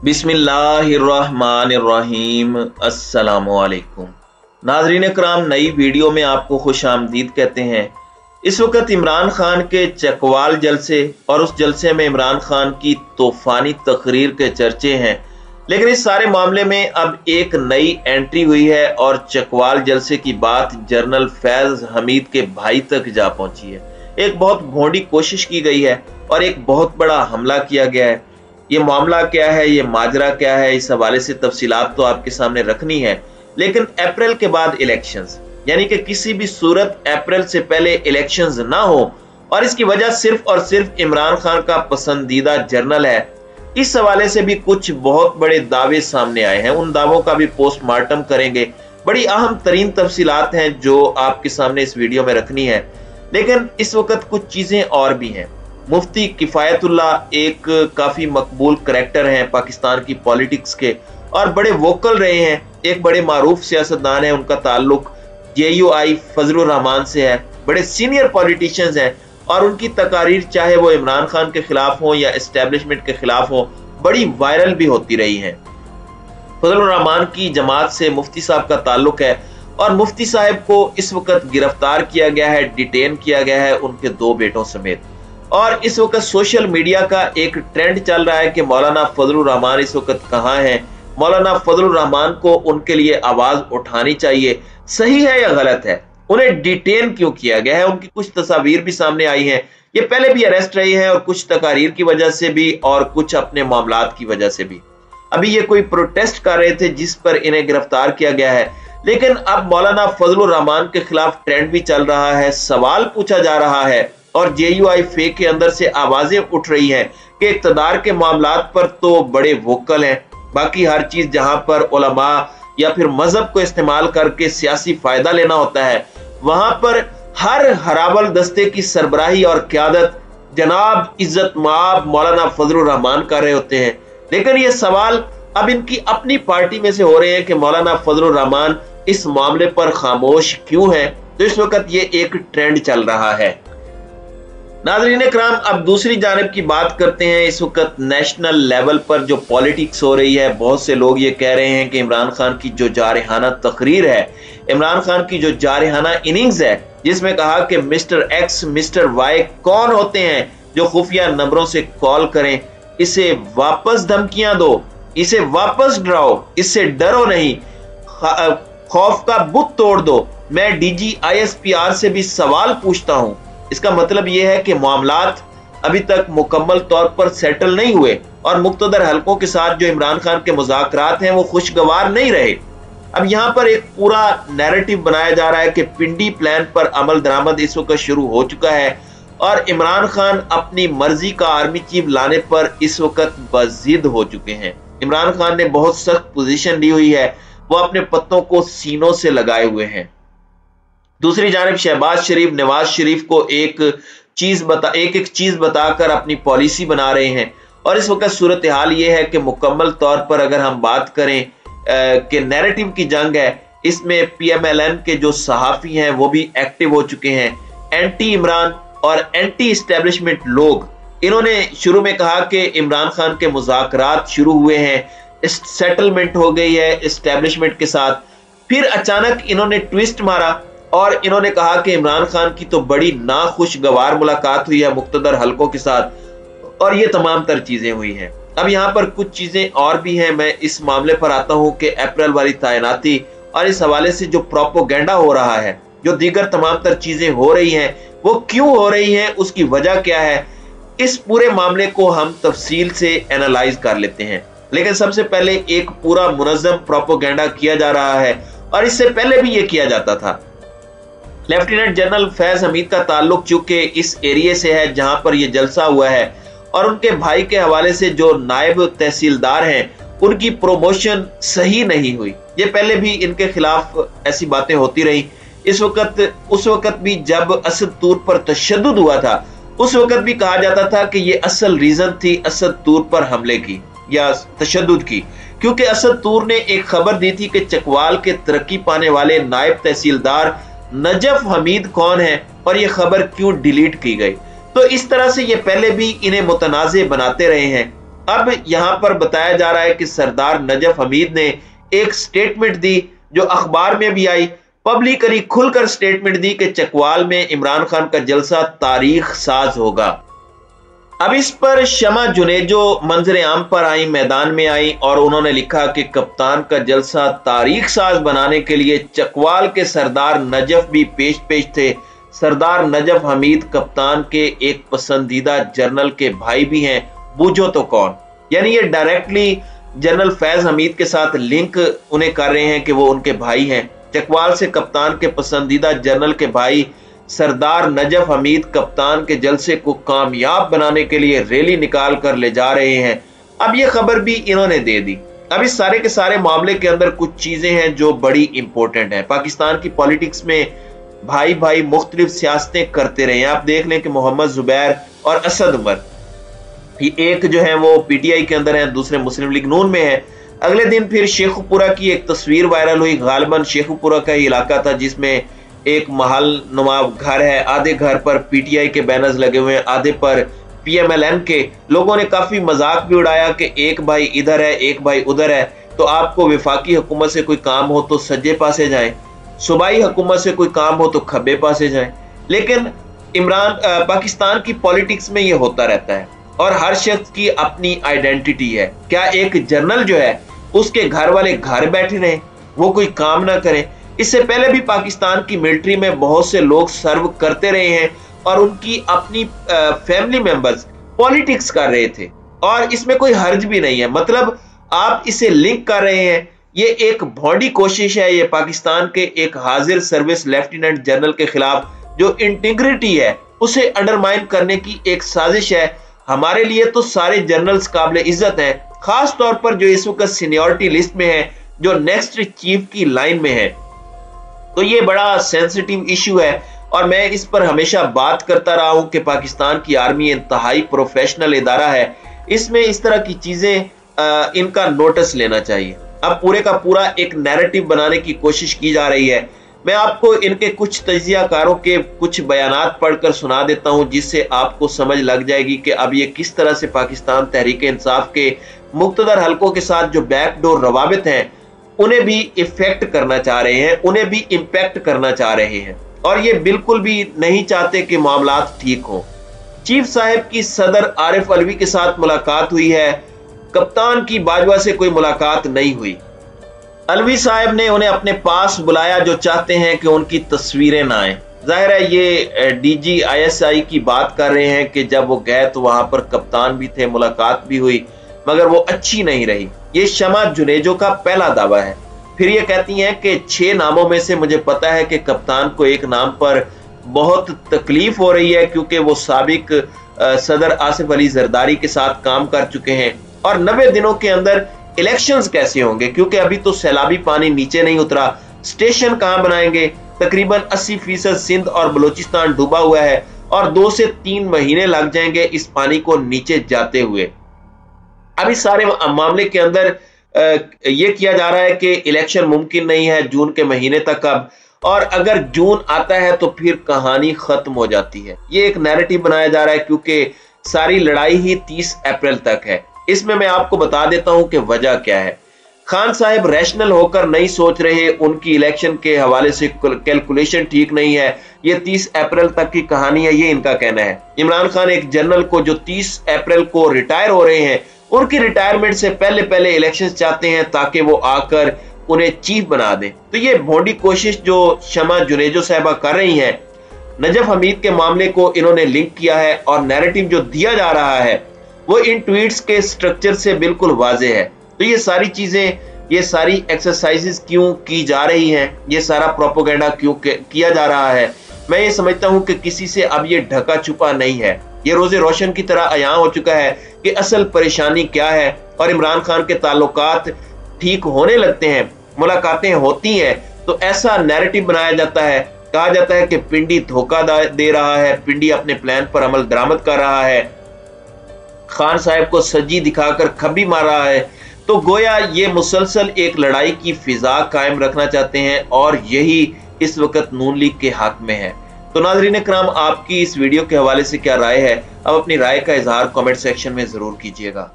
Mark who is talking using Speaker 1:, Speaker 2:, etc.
Speaker 1: बिस्मिल्लाहिर्रहमानिर्रहीम। अस्सलामुअलैकुम नाज़रीन कराम, नई वीडियो में आपको खुश आमदीद कहते हैं। इस वक्त इमरान खान के चकवाल जलसे और उस जलसे में इमरान खान की तूफानी तकरीर के चर्चे हैं, लेकिन इस सारे मामले में अब एक नई एंट्री हुई है और चकवाल जलसे की बात जनरल फैज हमीद के भाई तक जा पहुंची है। एक बहुत भोंडी कोशिश की गई है और एक बहुत बड़ा हमला किया गया है। ये मामला क्या है, ये माजरा क्या है, इस हवाले से तफसीलात तो आपके सामने रखनी है, लेकिन अप्रैल के बाद इलेक्शंस, यानी कि किसी भी सूरत अप्रैल से पहले इलेक्शंस ना हो, और इसकी वजह सिर्फ और सिर्फ इमरान खान का पसंदीदा जर्नल है। इस हवाले से भी कुछ बहुत बड़े दावे सामने आए हैं, उन दावों का भी पोस्टमार्टम करेंगे। बड़ी अहम तरीन तफसीलात हैं जो आपके सामने इस वीडियो में रखनी है, लेकिन इस वक्त कुछ चीजें और भी हैं। मुफ्ती किफायतुल्लाह एक काफी मकबूल करैक्टर हैं पाकिस्तान की पॉलिटिक्स के और बड़े वोकल रहे हैं, एक बड़े मारूफ सियासतदान हैं। उनका ताल्लुक JUI फजलुर रहमान से है, बड़े सीनियर पॉलिटिशियंस हैं और उनकी तकारीर चाहे वो इमरान खान के खिलाफ हो या एस्टेब्लिशमेंट के खिलाफ हो, बड़ी वायरल भी होती रही हैं। फजलुर रहमान की जमात से मुफ्ती साहब का ताल्लुक है और मुफ्ती साहब को इस वक्त गिरफ्तार किया गया है, डिटेन किया गया है उनके 2 बेटों समेत। और इस वक्त सोशल मीडिया का एक ट्रेंड चल रहा है कि मौलाना फजलुर रहमान इस वक्त कहाँ हैं, मौलाना फजलुर रहमान को उनके लिए आवाज उठानी चाहिए। सही है या गलत है, उन्हें डिटेन क्यों किया गया है? उनकी कुछ तस्वीर भी सामने आई हैं, ये पहले भी अरेस्ट रहे हैं और कुछ तकारीर की वजह से भी और कुछ अपने मामलात की वजह से भी। अभी ये कोई प्रोटेस्ट कर रहे थे जिस पर इन्हें गिरफ्तार किया गया है, लेकिन अब मौलाना फजलुर रहमान के खिलाफ ट्रेंड भी चल रहा है, सवाल पूछा जा रहा है और JUI फेक के अंदर से आवाजें उठ रही हैं कि इक़्तिदार के मामलात पर तो बड़े वोकल हैं, बाकी हर चीज जहां पर उलमा या फिर मजहब को इस्तेमाल करके सियासी फायदा लेना होता है, वहां पर हर हराबल दस्ते की सरबराही और क़यादत जनाब इज्जत माब मौलाना फजलुर रहमान कर रहे होते हैं। लेकिन ये सवाल अब इनकी अपनी पार्टी में से हो रहे हैं कि मौलाना फजलुर रहमान इस मामले पर खामोश क्यों है। तो इस वक्त ये एक ट्रेंड चल रहा है। नाज़रीन कराम, अब दूसरी जानिब की बात करते हैं। इस वक्त नेशनल लेवल पर जो पॉलिटिक्स हो रही है, बहुत से लोग ये कह रहे हैं कि इमरान खान की जो जारहाना तकरीर है, इमरान खान की जो जारहाना इनिंग्स है, जिसमें कहा कि मिस्टर X मिस्टर Y कौन होते हैं जो खुफिया नंबरों से कॉल करें, इसे वापस धमकियां दो, इसे वापस डराओ, इससे डरो नहीं, खौफ का बुत तोड़ दो। मैं DG ISPR से भी सवाल पूछता हूं। इसका मतलब यह है कि मामलात अभी तक मुकम्मल तौर पर सेटल नहीं हुए और मुक्तदर हलकों के साथ जो इमरान खान के मुज़ाकरात हैं वो खुशगवार नहीं रहे। अब यहाँ पर एक पूरा नैरेटिव बनाया जा रहा है कि पिंडी प्लान पर अमल दरामद इस वक्त शुरू हो चुका है और इमरान खान अपनी मर्जी का आर्मी चीफ लाने पर इस वक्त बज़िद हो चुके हैं। इमरान खान ने बहुत सख्त पोजीशन ली हुई है, वो अपने पत्तों को सीनों से लगाए हुए हैं। दूसरी जानिब शहबाज शरीफ नवाज शरीफ को एक एक चीज बताकर अपनी पॉलिसी बना रहे हैं और इस वक्त सूरत हाल ये है कि मुकम्मल तौर पर अगर हम बात करें कि नैरेटिव की जंग है, इसमें PMLN के जो सहाफी हैं वो भी एक्टिव हो चुके हैं। एंटी इमरान और एंटी इस्टेब्लिशमेंट लोग, इन्होंने शुरू में कहा कि इमरान खान के मुज़ाकरात शुरू हुए हैं, सेटलमेंट हो गई है इस्टेब्लिशमेंट के साथ, फिर अचानक इन्होंने ट्विस्ट मारा और इन्होंने कहा कि इमरान खान की तो बड़ी नाखुशगवार मुलाकात हुई है मुक्तदर हलकों के साथ और ये तमाम तर चीजें हुई हैं। अब यहाँ पर कुछ चीजें और भी हैं। मैं इस मामले पर आता हूँ कि अप्रैल वाली तैनाती और इस हवाले से जो प्रोपोगेंडा हो रहा है, जो दीगर तमाम तर चीजें हो रही हैं, वो क्यों हो रही हैं, उसकी वजह क्या है, इस पूरे मामले को हम तफसील से एनालाइज कर लेते हैं। लेकिन सबसे पहले एक पूरा मुनज़्ज़म प्रोपोगेंडा किया जा रहा है और इससे पहले भी ये किया जाता था। लेफ्टिनेंट जनरल फैज हमीद का ताल्लुक चूंकि इस एरिया से है जहां पर यह जलसा हुआ है और उनके भाई के हवाले से जो नायब तहसीलदार हैं, उनकी प्रमोशन सही नहीं हुई। ये पहले भी इनके खिलाफ ऐसी बातें होती रही। उस वक्त भी जब असद तूर पर तशद्दुद हुआ था, उस वक्त भी कहा जाता था कि ये असल रीजन थी असद तूर पर हमले की या तशद्दुद की, क्योंकि असद तूर ने एक खबर दी थी कि चकवाल के तरक्की पाने वाले नायब तहसीलदार नजफ हमीद कौन है और ये खबर क्यों डिलीट की गई। तो इस तरह से ये पहले भी इन्हें मुतनाज़े बनाते रहे हैं अब यहां पर बताया जा रहा है कि सरदार नजफ हमीद ने एक स्टेटमेंट दी जो अखबार में भी आई, पब्लिकली खुलकर स्टेटमेंट दी कि चकवाल में इमरान खान का जलसा तारीख साज होगा। अब इस पर शमा जुनेजो मंजर आम पर आई, मैदान में आई और उन्होंने लिखा कि कप्तान का जलसा तारीख साज बनाने के लिए चकवाल के सरदार नजफ भी पेश थे। सरदार नजफ हमीद कप्तान के एक पसंदीदा जनरल के भाई भी हैं, बूझो तो कौन। यानी ये डायरेक्टली जनरल फैज हमीद के साथ लिंक उन्हें कर रहे हैं कि वो उनके भाई हैं। चकवाल से कप्तान के पसंदीदा जनरल के भाई सरदार नजफ हमीद कप्तान के जलसे को कामयाब बनाने के लिए रैली निकाल कर ले जा रहे हैं। अब ये खबर भी इन्होंने दे दी। अब इस सारे के सारे मामले के अंदर कुछ चीजें हैं जो बड़ी इंपॉर्टेंट हैं। पाकिस्तान की पॉलिटिक्स में भाई भाई मुख्तलिफ सियासतें करते रहे हैं। आप देख लें कि मोहम्मद जुबैर और असद उमर, एक जो है वो पीटीआई के अंदर है, दूसरे मुस्लिम लीग नून में है। अगले दिन फिर शेखुपुरा की एक तस्वीर वायरल हुई, गालिबन शेखुपुरा का ही इलाका था जिसमें एक महल नुमा घर है, आधे घर पर पीटीआई के बैनर्स लगे हुए हैं, आधे पर पीएमएलएन के। लोगों ने काफी मजाक भी उड़ाया कि एक भाई इधर है एक भाई उधर है, तो आपको वफाकी हुकूमत से कोई काम हो तो सज्जे पासे जाएं, सूबाई हुकूमत से कोई काम हो तो खब्बे पासे जाएं। लेकिन पाकिस्तान की पॉलिटिक्स में ये होता रहता है और हर शख्स की अपनी आइडेंटिटी है। क्या एक जनरल जो है उसके घर वाले घर बैठे रहे, वो कोई काम ना करें? इससे पहले भी पाकिस्तान की मिलिट्री में बहुत से लोग सर्व करते रहे हैं और उनकी अपनी फैमिली मेंबर्स पॉलिटिक्स कर रहे थे और इसमें कोई हर्ज भी नहीं है। मतलब आप इसे लिंक कर रहे हैं, ये एक भौंडी कोशिश है। ये पाकिस्तान के एक हाजिर सर्विस लेफ्टिनेंट जनरल के खिलाफ जो इंटीग्रिटी है उसे अंडरमाइन करने की एक साजिश है। हमारे लिए तो सारे जनरल्स काबिल इज्जत हैं, खास तौर पर जो इस वक्त सीनियरिटी लिस्ट में है, जो नेक्स्ट चीफ की लाइन में है। तो ये बड़ा सेंसिटिव इशू है और मैं इस पर हमेशा बात करता रहा हूं कि पाकिस्तान की आर्मी इंतहाई प्रोफेशनल इदारा है, इसमें इस तरह की चीजें इनका नोटिस लेना चाहिए। अब पूरे का पूरा एक नैरेटिव बनाने की कोशिश की जा रही है। मैं आपको इनके कुछ तजियाकारों के कुछ बयानात पढ़कर सुना देता हूं जिससे आपको समझ लग जाएगी कि अब ये किस तरह से पाकिस्तान तहरीक इंसाफ के मुक्तदर हलकों के साथ जो बैकडोर रवाबित हैं उन्हें भी इफेक्ट करना चाह रहे हैं, उन्हें भी इम्पैक्ट करना चाह रहे हैं और ये बिल्कुल भी नहीं चाहते कि मामलात ठीक हो। चीफ साहब की सदर आरिफ अलवी के साथ मुलाकात हुई है, कप्तान की बाजवा से कोई मुलाकात नहीं हुई। अलवी साहब ने उन्हें अपने पास बुलाया जो चाहते हैं कि उनकी तस्वीरें ना आए। जाहिर है ये डीजी आईएसआई की बात कर रहे हैं कि जब वो गए तो वहां पर कप्तान भी थे, मुलाकात भी हुई, मगर वो अच्छी नहीं रही। ये शमा जुनेजो का पहला दावा है। फिर ये कहती हैं कि 6 नामों में से मुझे पता है कि कप्तान को एक नाम पर बहुत तकलीफ हो रही है क्योंकि वो साबिक सदर आसिफ अली जरदारी के साथ काम कर चुके हैं और 90 दिनों के अंदर इलेक्शंस कैसे होंगे क्योंकि अभी तो सैलाबी पानी नीचे नहीं उतरा। स्टेशन कहां बनाएंगे? तकरीबन 80% सिंध और बलूचिस्तान डूबा हुआ है और 2 से 3 महीने लग जाएंगे इस पानी को नीचे जाते हुए। अब इस सारे मामले के अंदर यह किया जा रहा है कि इलेक्शन मुमकिन नहीं है जून के महीने तक अब, और अगर जून आता है तो फिर कहानी खत्म हो जाती है। ये एक नैरेटिव बनाया जा रहा है क्योंकि सारी लड़ाई ही 30 अप्रैल तक है। इसमें मैं आपको बता देता हूं कि वजह क्या है। खान साहब रैशनल होकर नहीं सोच रहे, उनकी इलेक्शन के हवाले से कैलकुलेशन ठीक नहीं है। ये 30 अप्रैल तक की कहानी है, ये इनका कहना है। इमरान खान एक जनरल को जो 30 अप्रैल को रिटायर हो रहे हैं, उनकी रिटायरमेंट से पहले पहले इलेक्शन चाहते हैं ताकि वो आकर उन्हें चीफ बना दें। तो ये भोंडी कोशिश जो शमा जुनेजो साहबा कर रही हैं, नजफ हमीद के मामले को इन्होंने लिंक किया है और नैरेटिव जो दिया जा रहा है वो इन ट्वीट्स के स्ट्रक्चर से बिल्कुल वाजे है। तो ये सारी चीजें, ये सारी एक्सरसाइजेस क्यों की जा रही हैं, ये सारा प्रोपेगेंडा क्यों किया जा रहा है, मैं ये समझता हूं कि किसी से अब ये ढका छुपा नहीं है। ये रोजे रोशन की तरह अयां हो चुका है कि असल परेशानी क्या है और इमरान खान के ताल्लुकात ठीक होने लगते हैं, मुलाकातें होती हैं तो ऐसा नैरेटिव बनाया जाता है, कहा जाता है कि पिंडी धोखा दे रहा है, पिंडी अपने प्लान पर अमल दरामद कर रहा है, खान साहब को सज्जी दिखाकर खब्बी मार रहा है। तो गोया ये मुसलसल एक लड़ाई की फिजा कायम रखना चाहते हैं और यही इस वक्त नून लीग के हक में है। तो नाज़रीन इकराम, आपकी इस वीडियो के हवाले से क्या राय है? अब अपनी राय का इजहार कमेंट सेक्शन में जरूर कीजिएगा।